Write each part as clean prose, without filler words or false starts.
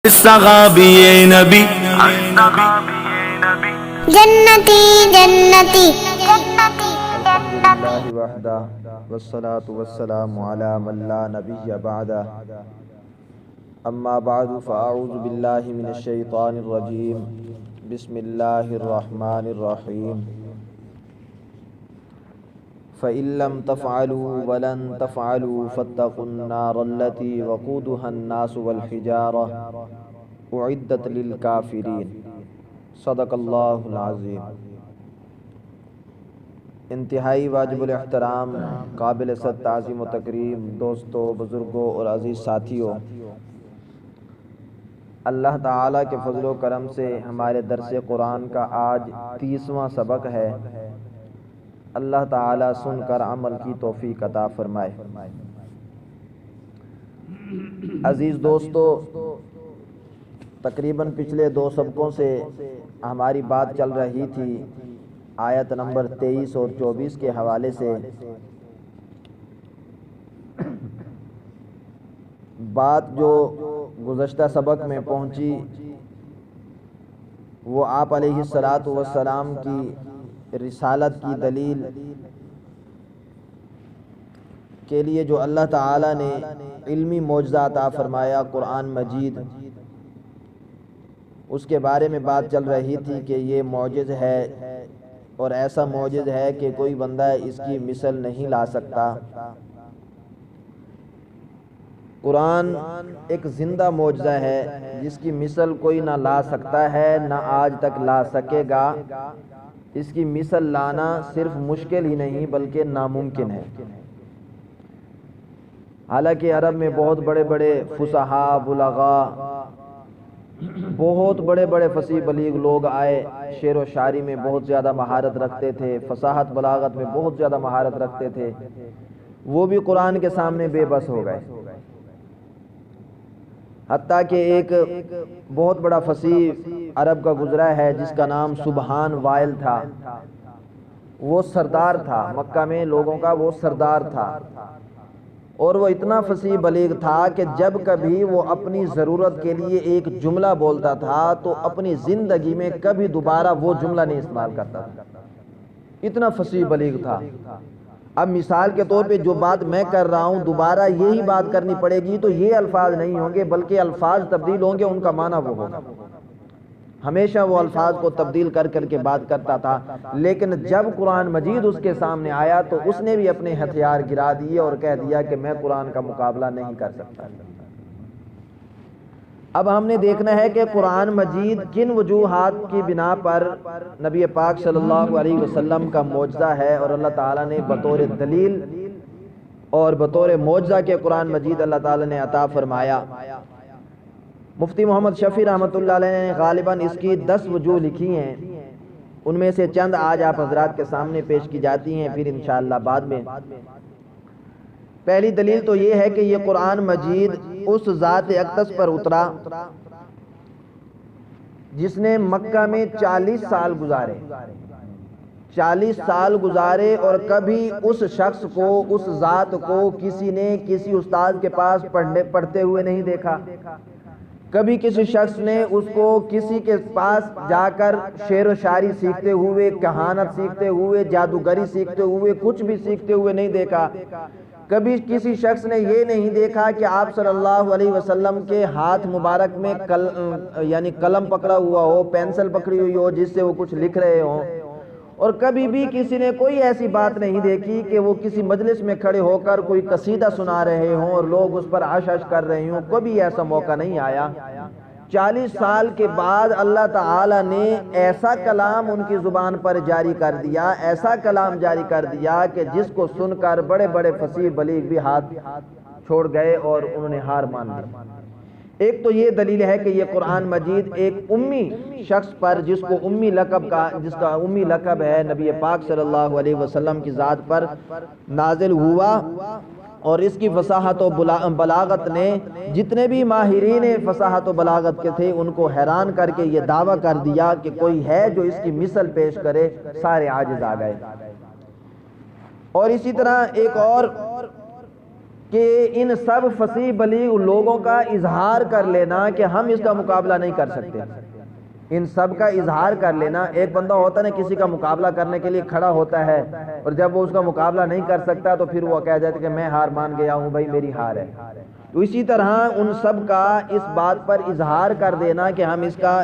صحابی نبی جنتی جنتی الحمدللہ وحدہ والصلاة والسلام علی من لا نبی بعدہ اما بعد فاعوذ باللہ من الشیطان الرجیم بسم اللہ الرحمن الرحیم فَإِن لَّمْ تَفْعَلُوا وَلَن تَفْعَلُوا فَاتَّقُوا النَّارَ الَّتِي وَقُودُهَا النَّاسُ وَالْحِجَارَةُ أُعِدَّتْ لِلْكَافِرِينَ صدق اللہ العظیم۔ انتہائی واجب الاحترام، قابل صد تعظیم و تکریم دوستوں، بزرگوں اور عزیز ساتھیوں، اللہ تعالیٰ کے فضل و کرم سے ہمارے درس قرآن کا آج 30واں سبق ہے۔ اللہ تعالیٰ سن کر عمل کی توفیق عطا فرمائے۔ عزیز دوستو، تقریباً پچھلے 2 سبقوں سے ہماری بات چل رہی تھی آیت نمبر 23 اور 24 کے حوالے سے۔ بات جو گزشتہ سبق میں پہنچی وہ آپ علیہ الصلاۃ والسلام کی رسالت کی دلیل کے لیے جو اللہ تعالیٰ نے علمی معجزہ عطا فرمایا قرآن مجید، اس کے بارے میں بات چل رہی تھی کہ یہ معجز ہے اور ایسا معجز ہے کہ کوئی بندہ اس کی مثل نہیں لا سکتا۔ قرآن ایک زندہ معجزہ ہے جس کی مثل کوئی نہ لا سکتا ہے، نہ آج تک لا سکے گا۔ اس کی مثل لانا صرف مشکل ہی نہیں بلکہ ناممکن ہے۔ حالانکہ عرب میں بہت بڑے بڑے فصحاء، بلغاء، بہت بڑے بڑے فصیح بلیغ لوگ آئے، شعر و شاعری میں بہت زیادہ مہارت رکھتے تھے، فصاحت بلاغت میں بہت زیادہ مہارت رکھتے تھے، وہ بھی قرآن کے سامنے بے بس ہو گئے۔ حتیٰ کہ ایک بہت بڑا فصیح عرب کا گزرا ہے جس کا نام سبحان وائل تھا۔ وہ سردار تھا، مکہ میں لوگوں کا وہ سردار تھا، اور وہ اتنا فصیح بلیغ تھا کہ جب کبھی وہ اپنی ضرورت کے لیے ایک جملہ بولتا تھا تو اپنی زندگی میں کبھی دوبارہ وہ جملہ نہیں استعمال کرتا تھا، اتنا فصیح بلیغ تھا۔ اب مثال کے طور پہ جو بات میں کر رہا ہوں دوبارہ یہی بات کرنی پڑے گی تو یہ الفاظ نہیں ہوں گے بلکہ الفاظ تبدیل ہوں گے، ان کا معنی وہ ہوگا۔ ہمیشہ وہ الفاظ کو تبدیل کر کر کے بات کرتا تھا، لیکن جب قرآن مجید اس کے سامنے آیا تو اس نے بھی اپنے ہتھیار گرا دیے اور کہہ دیا کہ میں قرآن کا مقابلہ نہیں کر سکتا۔ اب ہم نے دیکھنا ہے کہ قرآن مجید کن وجوہات کی بنا پر نبی پاک صلی اللہ علیہ وسلم کا معجزہ ہے، اور اللہ تعالیٰ نے بطور دلیل اور بطور معجزہ کے قرآن مجید اللہ تعالیٰ نے عطا فرمایا۔ مفتی محمد شفیع رحمۃ اللہ علیہ نے غالباً اس کی 10 وجوہ لکھی ہیں، ان میں سے چند آج آپ حضرات کے سامنے پیش کی جاتی ہیں، پھر انشاءاللہ بعد میں۔ پہلی دلیل تو یہ ہے کہ یہ قرآن مجید اس ذات اقدس پر اترا جس نے مکہ میں 40 سال گزارے، 40 سال گزارے، اور کبھی اس شخص کو، اس ذات کو کسی نے کسی استاد کے پاس پڑھتے ہوئے نہیں دیکھا، کبھی کسی شخص نے اس کو کسی کے پاس جا کر شعر و شاعری سیکھتے ہوئے، کہانت سیکھتے ہوئے، جادوگری سیکھتے ہوئے، کچھ بھی سیکھتے ہوئے نہیں دیکھا۔ کبھی کسی شخص نے یہ نہیں دیکھا کہ آپ صلی اللہ علیہ وسلم کے ہاتھ مبارک میں یعنی قلم پکڑا ہوا ہو، پینسل پکڑی ہوئی ہو جس سے وہ کچھ لکھ رہے ہوں، اور کبھی بھی کسی نے کوئی ایسی بات نہیں دیکھی کہ وہ کسی مجلس میں کھڑے ہو کر کوئی قصیدہ سنا رہے ہوں اور لوگ اس پر عش عش کر رہے ہوں، کبھی ایسا موقع نہیں آیا۔ 40 سال کے بعد اللہ تعالیٰ نے ایسا کلام ان کی زبان پر جاری کر دیا، ایسا کلام جاری کر دیا کہ جس کو سن کر بڑے بڑے فصیح بلیغ بھی ہاتھ چھوڑ گئے اور انہوں نے ہار مان لی۔ ایک تو یہ دلیل ہے کہ یہ قرآن مجید ایک امی شخص پر جس کو جس کا امی لقب ہے نبی پاک صلی اللہ علیہ وسلم کی ذات پر نازل ہوا، اور اس کی فصاحت و بلاغت نے جتنے بھی ماہرین فصاحت و بلاغت کے تھے ان کو حیران کر کے یہ دعویٰ کر دیا کہ کوئی ہے جو اس کی مثل پیش کرے، سارے عاجز آ گئے۔ اور اسی طرح ایک اور کہ ان سب فصیح بلیغ لوگوں کا اظہار کر لینا کہ ہم اس کا مقابلہ نہیں کر سکتے، ان سب کا اظہار کر لینا. ایک بندہ ہوتا ہے نا کسی کا مقابلہ کرنے کے لیے کھڑا ہوتا ہے اور جب وہ اس کا مقابلہ نہیں کر سکتا تو پھر وہ کہہ جاتا ہے کہ میں ہار مان گیا ہوں بھائی میری ہار ہے. تو اسی طرح ان سب کا اس بات پر اظہار کر دینا کہ ہم اس کا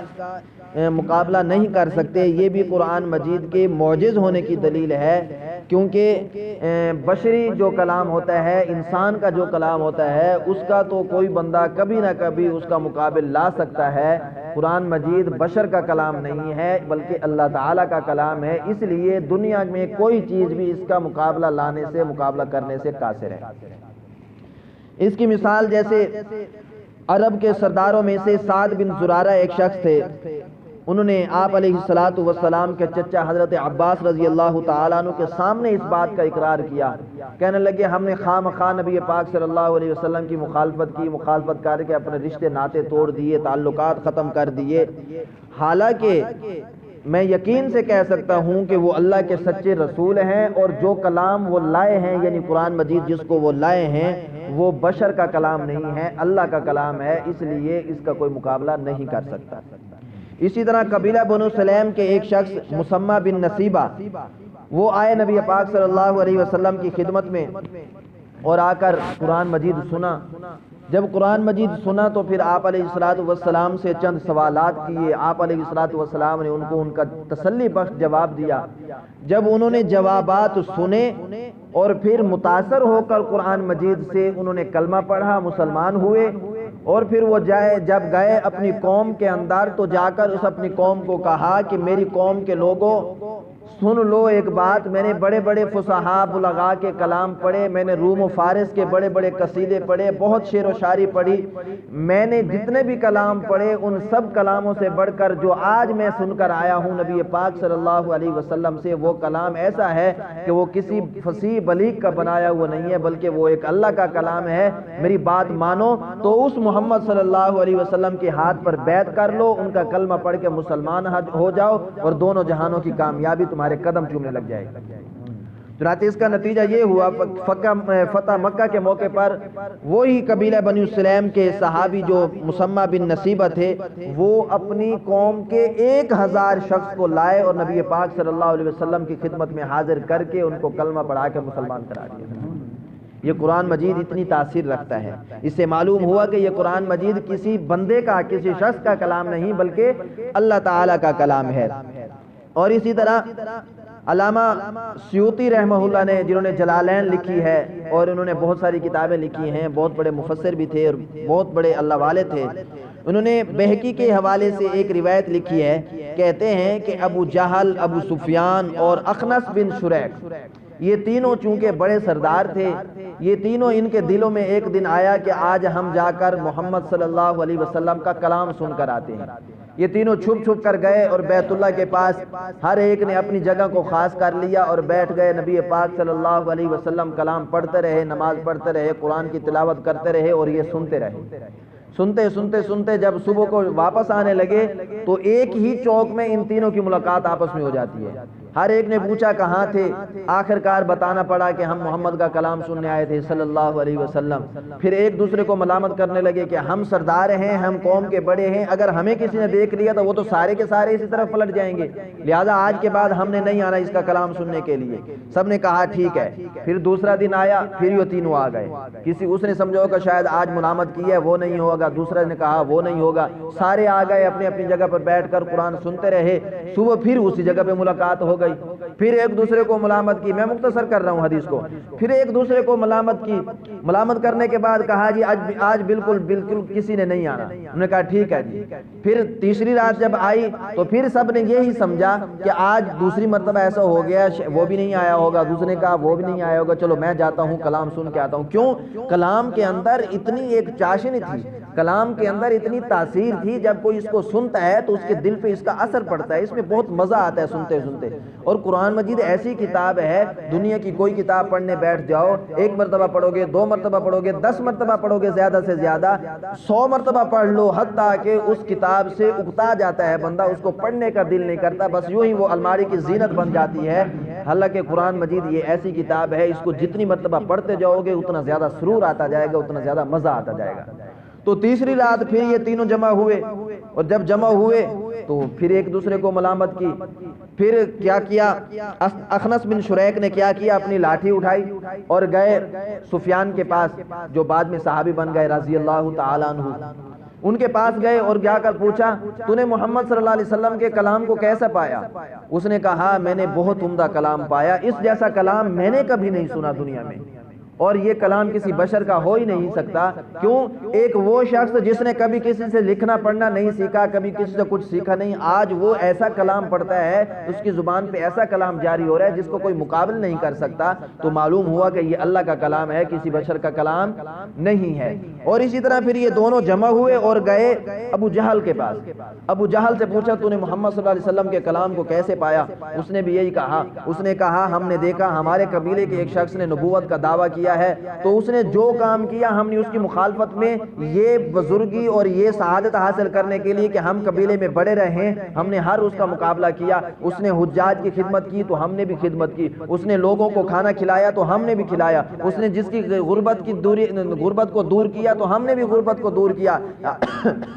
مقابلہ نہیں کر سکتے، یہ بھی قرآن مجید کے معجز ہونے کی دلیل ہے. کیونکہ بشری جو کلام ہوتا ہے، انسان کا جو کلام ہوتا ہے، اس کا تو کوئی بندہ کبھی نہ کبھی اس کا مقابل لا سکتا ہے. قرآن مجید بشر کا کلام نہیں ہے بلکہ اللہ تعالیٰ کا کلام ہے، اس لیے دنیا میں کوئی چیز بھی اس کا مقابلہ لانے سے، مقابلہ کرنے سے قاصر ہے. اس کی مثال جیسے عرب کے سرداروں میں سے سعد بن زرارہ ایک شخص تھے. انہوں نے آپ علیہ الصلوۃ والسلام کے چچا حضرت عباس رضی اللہ تعالیٰ عنہ کے سامنے اس بات کا اقرار کیا. کہنے لگے ہم نے خواہ مخواہ نبی پاک صلی اللہ علیہ وسلم کی مخالفت کر کے اپنے رشتے ناطے توڑ دیے، تعلقات ختم کر دیے. حالانکہ میں یقین سے کہہ سکتا ہوں کہ وہ اللہ کے سچے رسول ہیں اور جو کلام وہ لائے ہیں یعنی قرآن مجید جس کو وہ لائے ہیں وہ بشر کا کلام نہیں ہے، اللہ کا کلام ہے، اس لیے اس کا کوئی مقابلہ نہیں کر سکتا. اسی طرح قبیلہ بنو سلیم کے ایک شخص مسمہ بن نصیبہ، وہ آئے نبی پاک صلی اللہ علیہ وسلم کی خدمت میں اور آ کر قرآن مجید سنا. جب قرآن مجید سنا تو پھر آپ علیہ الصلوۃ والسلام سے چند سوالات کیے. آپ علیہ الصلوۃ والسلام نے ان کو ان کا تسلی بخش جواب دیا. جب انہوں نے جوابات سنے اور پھر متاثر ہو کر قرآن مجید سے انہوں نے کلمہ پڑھا، مسلمان ہوئے. اور پھر وہ جب گئے اپنی قوم کے اندر تو جا کر اس اپنی قوم کو کہا کہ میری قوم کے لوگوں سن لو ایک بات، میں نے بڑے بڑے فصحاء بلغاء کے کلام پڑھے، میں نے روم و فارس کے بڑے بڑے قصیدے پڑھے، بہت شعر و شاعری پڑھی. میں نے جتنے بھی کلام پڑھے ان سب کلاموں سے بڑھ کر جو آج میں سن کر آیا ہوں نبی پاک صلی اللہ علیہ وسلم سے، وہ کلام ایسا ہے کہ وہ کسی فصیح بلیغ کا بنایا ہوا نہیں ہے بلکہ وہ ایک اللہ کا کلام ہے. میری بات مانو تو اس محمد صلی اللہ علیہ وسلم کے ہاتھ پر بیعت کر لو، ان کا کلمہ پڑھ کے مسلمان ہو جاؤ اور دونوں جہانوں کی کامیابی تمہارے قدم چومنے لگ جائے گی. چنانچہ اس کا نتیجہ یہ ہوا فتح مکہ کے موقع پر وہی قبیلہ بنی سلیم کے صحابی جو مسمہ بن نصیبہ تھے وہ اپنی قوم کے 1000 شخص کو لائے اور نبی پاک صلی اللہ علیہ وسلم کی خدمت میں حاضر کر کے ان کو کلمہ پڑھا کے مسلمان کرا دیا. یہ قرآن مجید اتنی تاثیر رکھتا ہے. اس سے معلوم ہوا کہ یہ قرآن مجید کسی بندے کا، کسی شخص کا کلام نہیں بلکہ اللہ تعالیٰ کا کلام ہے. اور اسی طرح علامہ سیوطی رحمہ اللہ نے، جنہوں نے جلالین لکھی ہے اور انہوں نے بہت ساری کتابیں لکھی ہیں، بہت بڑے مفسر بھی تھے اور بہت بڑے اللہ والے تھے. انہوں نے بہقی کے حوالے سے ایک روایت لکھی ہے. کہتے ہیں کہ ابو جہل، ابو سفیان اور اخنس بن شریک، یہ تینوں چونکہ بڑے سردار تھے، یہ تینوں ان کے دلوں میں ایک دن آیا کہ آج ہم جا کر محمد صلی اللہ علیہ وسلم کا کلام سن کر آتے ہیں. یہ تینوں چھپ چھپ کر گئے اور بیت اللہ کے پاس ہر ایک نے اپنی جگہ کو خاص کر لیا اور بیٹھ گئے. نبی پاک صلی اللہ علیہ وسلم کلام پڑھتے رہے، نماز پڑھتے رہے، قرآن کی تلاوت کرتے رہے اور یہ سنتے رہے. سنتے جب صبح کو واپس آنے لگے تو ایک ہی چوک میں ان تینوں کی ملاقات آپس میں ہو جاتی ہے. ہر ایک نے پوچھا کہاں تھے، آخر کار بتانا پڑا کہ ہم محمد کا کلام سننے آئے تھے صلی اللہ علیہ وسلم. پھر ایک دوسرے کو ملامت کرنے لگے کہ ہم سردار ہیں، ہم قوم کے بڑے ہیں، اگر ہمیں کسی نے دیکھ لیا تو وہ تو سارے کے سارے اسی طرف پلٹ جائیں گے، لہذا آج کے بعد ہم نے نہیں آنا اس کا کلام سننے کے لیے. سب نے کہا ٹھیک ہے. پھر دوسرا دن آیا، پھر یہ تینوں آ گئے. اس نے سمجھا کہ شاید آج ملامت کی ہے وہ نہیں ہوگا، دوسرے نے کہا وہ نہیں ہوگا. سارے آ گئے، اپنی اپنی جگہ پر بیٹھ کر قرآن سنتے رہے. صبح پھر اسی جگہ پہ ملاقات ہو گئی. پھر ایک دوسرے کو ملامت کی، میں مختصر کر رہا ہوں حدیث کو. پھر ایک دوسرے کو ملامت کی، ملامت کرنے کے بعد کہا جی آج بالکل کسی نے نہیں آنا. انہوں نے کہا ٹھیک ہے جی. پھر تیسری رات جب آئی تو پھر سب نے یہی سمجھا کہ آج دوسری مرتبہ ایسا ہو گیا وہ بھی نہیں آیا ہوگا. دوسرے نے کہا وہ بھی نہیں آیا ہوگا، چلو میں جاتا ہوں کلام سن کے آتا ہوں. کیوں؟ کلام کے اندر اتنی ایک چاشنی تھی، کلام کے اندر اتنی تاثیر تھی. جب کوئی اس کو سنتا ہے تو اس کے دل پہ اس کا اثر پڑتا ہے، اس میں بہت مزہ آتا ہے سنتے سنتے. اور قرآن مجید ایسی کتاب ہے، دنیا کی کوئی کتاب پڑھنے بیٹھ جاؤ، 1 مرتبہ پڑھو گے، 2 مرتبہ پڑھو گے، 10 مرتبہ پڑھو گے، زیادہ سے زیادہ 100 مرتبہ پڑھ لو، حتیٰ کہ اس کتاب سے اکتا جاتا ہے بندہ، اس کو پڑھنے کا دل نہیں کرتا، بس یوں ہی وہ الماری کی زینت بن جاتی ہے. حالانکہ قرآن مجید یہ ایسی کتاب ہے، اس کو جتنی مرتبہ پڑھتے جاؤ گے اتنا زیادہ سرور آتا جائے گا، اتنا زیادہ مزہ آتا جائے گا۔ تو تیسری رات پھر یہ تینوں جمع ہوئے، اور جب جمع ہوئے تو پھر ایک دوسرے کو ملامت کی۔ پھر کیا کیا، اخنس بن شریک نے کیا کیا، اپنی لاٹھی اٹھائی اور گئے سفیان کے پاس، جو بعد میں صحابی بن گئے رضی اللہ تعالیٰ عنہ۔ ان کے پاس گئے اور جا کر پوچھا، تو نے محمد صلی اللہ علیہ وسلم کے کلام کو کیسا پایا؟ اس نے کہا، میں نے بہت عمدہ کلام پایا، اس جیسا کلام میں نے کبھی نہیں سنا دنیا میں، اور یہ کلام کسی بشر کا ہو ہی نہیں سکتا۔ کیوں؟ ایک وہ شخص جس نے کبھی کسی سے لکھنا پڑھنا نہیں سیکھا، کبھی کسی سے کچھ سیکھا نہیں، آج وہ ایسا کلام پڑھتا ہے، اس کی زبان پہ ایسا کلام جاری ہو رہا ہے جس کو کوئی مقابل نہیں کر سکتا۔ تو معلوم ہوا کہ یہ اللہ کا کلام ہے، کسی بشر کا کلام نہیں ہے۔ اور اسی طرح پھر یہ دونوں جمع ہوئے اور گئے ابو جہل کے پاس۔ ابو جہل سے پوچھا، تو نے محمد صلی اللہ علیہ وسلم کے کلام کو کیسے پایا؟ اس نے بھی یہی کہا، اس نے کہا، ہم نے دیکھا ہمارے قبیلے کے ایک شخص نے نبوت کا دعویٰ کیا ہے، تو اس نے جو کام کیا ہم نے اس کی مخالفت میں یہ بزرگی اور یہ سعادت حاصل کرنے کے لیے کہ ہم قبیلے میں بڑے رہیں، ہم نے ہر اس کا مقابلہ کیا۔ اس نے حجاج کی خدمت کی تو ہم نے بھی خدمت کی، اس نے لوگوں کو کھانا کھلایا تو ہم نے بھی کھلایا، اس نے جس کی غربت کو دور کیا تو ہم نے بھی غربت کو دور کیا،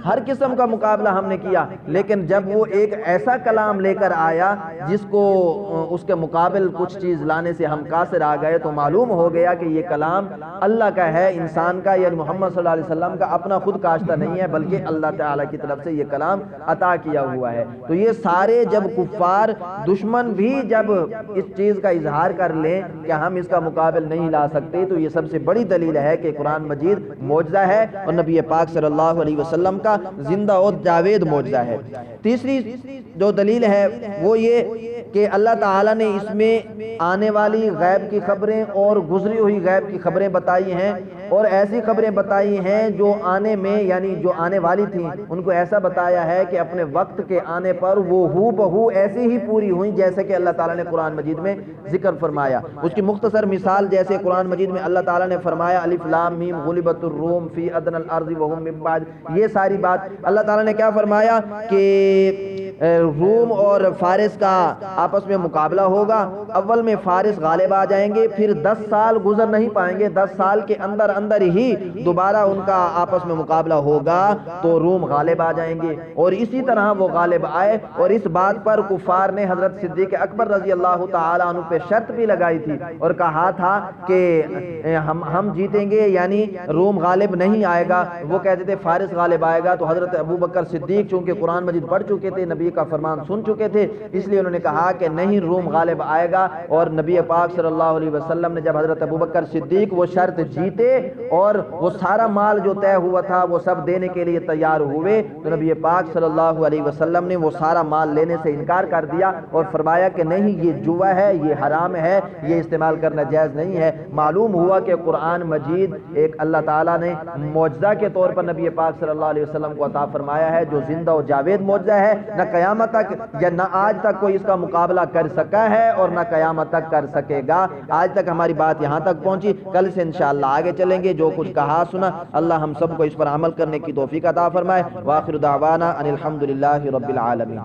ہر قسم کا مقابلہ ہم نے کیا۔ لیکن جب وہ ایک ایسا کلام لے کر آیا جس کو اس کے مقابل کچھ چیز لانے سے ہم قاصر آ گئے، تو معلوم ہو گیا کہ یہ کلام اللہ کا ہے، انسان کا، یعنی محمد صلی اللہ علیہ وسلم کا اپنا خود کاشتہ نہیں ہے، بلکہ اللہ تعالیٰ کی طرف سے یہ کلام عطا کیا ہوا ہے۔ تو یہ سارے جب کفار دشمن بھی جب اس چیز کا اظہار کر لیں کہ ہم اس کا مقابل نہیں لا سکتے، تو یہ سب سے بڑی دلیل ہے کہ قرآن مجید معجزہ ہے اور نبی پاک صلی اللہ علیہ وسلم کا زندہ اور جاوید معجزہ ہے۔ تیسری جو دلیل ہے وہ یہ کہ اللہ تعالیٰ نے اس میں آنے والی غیب کی خبریں اور گزری ہوئی غیب کی خبریں بتائی ہیں، اور ایسی خبریں بتائی ہیں جو آنے میں، یعنی جو آنے والی تھیں ان کو ایسا بتایا ہے کہ اپنے وقت کے آنے پر وہ ہو بہو ایسی ہی پوری ہوئیں جیسے کہ اللہ تعالیٰ نے قرآن مجید میں ذکر فرمایا۔ اس کی مختصر مثال جیسے قرآن مجید میں اللہ تعالیٰ نے فرمایا، الف لام میم غلبت الروم فی ادنی الارض وهم من بعد، یہ ساری بات اللہ تعالیٰ نے کیا فرمایا کہ روم اور فارس کا آپس میں مقابلہ ہوگا، اول میں فارس غالب آ جائیں گے، پھر 10 سال گزر نہیں پائیں گے، 10 سال کے اندر ہی دوبارہ ان کا آپس میں مقابلہ ہوگا تو روم غالب آ جائیں گے، اور اسی طرح وہ غالب آئے۔ اور اس بات پر کفار نے حضرت صدیق اکبر رضی اللہ تعالیٰ عنہ پہ شرط بھی لگائی تھی اور کہا تھا کہ ہم جیتیں گے، یعنی روم غالب نہیں آئے گا، وہ کہتے تھے فارس غالب آئے گا۔ تو حضرت ابو بکر صدیق چونکہ قرآن مجید پڑھ چکے تھے، نبی کا فرمان سن چکے تھے، اس لیے انہوں نے کہا کہ نہیں، روم غالب آئے گا۔ اور نبی پاک صلی اللہ علیہ وسلم نے جب حضرت ابو بکر صدیق وہ شرط جیتے اور وہ سارا مال جو طے ہوا تھا وہ سب دینے کے لیے تیار ہوئے، تو نبی پاک صلی اللہ علیہ وسلم نے وہ سارا مال لینے سے انکار کر دیا اور فرمایا کہ نہیں، یہ جوا ہے، یہ حرام ہے، یہ استعمال کرنا جائز نہیں ہے۔ معلوم ہوا کہ قرآن مجید ایک اللہ تعالیٰ نے معجزہ کے طور پر نبی پاک صلی اللہ علیہ وسلم کو عطا فرمایا ہے، جو زندہ و جاوید معجزہ ہے، نہ قیامت تک یا نہ آج تک کوئی اس کا مقابلہ کر سکا ہے اور نہ قیامت تک کر سکے گا۔ آج تک ہماری بات یہاں تک پہنچی، کل سے انشاءاللہ آگے چلیں گے۔ جو کچھ کہا سنا اللہ ہم سب کو اس پر عمل کرنے کی توفیق عطا فرمائے۔ وآخر دعوانا ان الحمدللہ رب العالمین۔